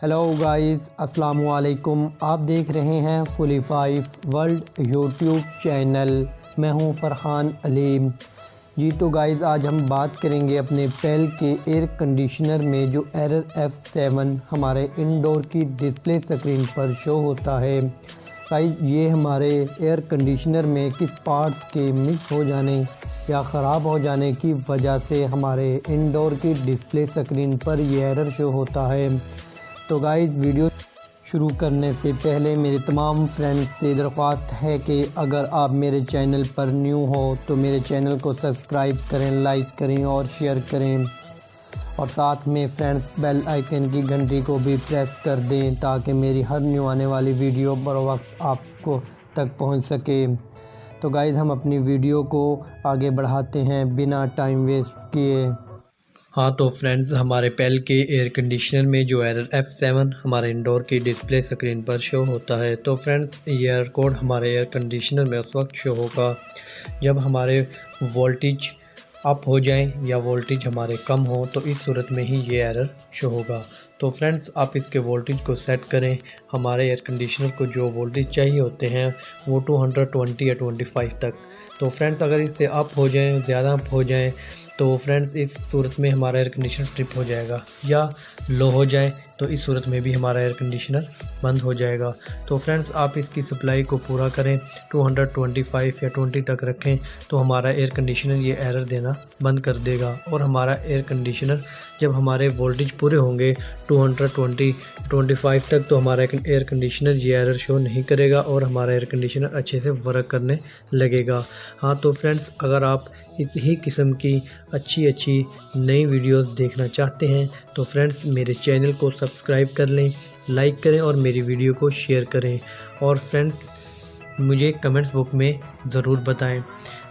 Hello guys, अस्सलाम वालेकुम। आप देख रहे हैं फुली 5 वर्ल्ड यूट्यूब चैनल। मैं हूं फरहान अलीम जी। तो गाइस, आज हम बात करेंगे अपने पेल के एयर कंडीशनर में जो एरर F7 हमारे इंडोर की डिस्प्ले स्क्रीन पर शो होता है। गाइस, ये हमारे एयर कंडीशनर में किस पार्ट्स के मिस हो जाने या ख़राब हो जाने की वजह से हमारे इंडोर की डिस्प्ले स्क्रीन पर ये एरर शो होता है। तो गाइस, वीडियो शुरू करने से पहले मेरे तमाम फ्रेंड्स से दरख्वास्त है कि अगर आप मेरे चैनल पर न्यू हो तो मेरे चैनल को सब्सक्राइब करें, लाइक करें और शेयर करें, और साथ में फ्रेंड्स बेल आइकन की घंटी को भी प्रेस कर दें ताकि मेरी हर न्यू आने वाली वीडियो बर वक्त आपको तक पहुंच सके। तो गाइस, हम अपनी वीडियो को आगे बढ़ाते हैं बिना टाइम वेस्ट किए। हाँ, तो फ्रेंड्स, हमारे पेल के एयर कंडीशनर में जो एरर F7 हमारे इंडोर की डिस्प्ले स्क्रीन पर शो होता है। तो फ्रेंड्स, ये एरर कोड हमारे एयर कंडीशनर में उस वक्त शो होगा जब हमारे वोल्टेज अप हो जाएं या वोल्टेज हमारे कम हो, तो इस सूरत में ही ये एरर शो होगा। तो फ्रेंड्स, आप इसके वोल्टेज को सेट करें। हमारे एयर कंडीशनर को जो वोल्टेज चाहिए होते हैं वो 220 या 25 तक। तो फ्रेंड्स, अगर इससे अप हो जाएं, ज़्यादा अप हो जाएं, तो फ्रेंड्स इस सूरत में हमारा एयर कंडीशनर ट्रिप हो जाएगा, या लो हो जाए तो इस सूरत में भी हमारा एयर कंडीशनर बंद हो जाएगा। तो फ्रेंड्स, आप इसकी सप्लाई को पूरा करें, 225 या 20 तक रखें, तो हमारा एयर कंडीशनर ये एरर देना बंद कर देगा। और हमारा एयर कंडीशनर जब हमारे वोल्टेज पूरे होंगे 220-25 तक, तो हमारा एयर कंडीशनर ये एरर शो नहीं करेगा और हमारा एयर कंडीशनर अच्छे से वर्क करने लगेगा। हाँ, तो फ्रेंड्स, अगर आप इसी किस्म की अच्छी नई वीडियोस देखना चाहते हैं तो फ्रेंड्स मेरे चैनल को सब्सक्राइब कर लें, लाइक करें और मेरी वीडियो को शेयर करें, और फ्रेंड्स मुझे कमेंट्स बुक में ज़रूर बताएं।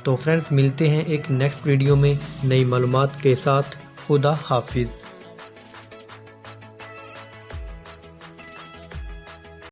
तो फ्रेंड्स, मिलते हैं एक नेक्स्ट वीडियो में नई मालूमात के साथ। खुदा हाफिज़।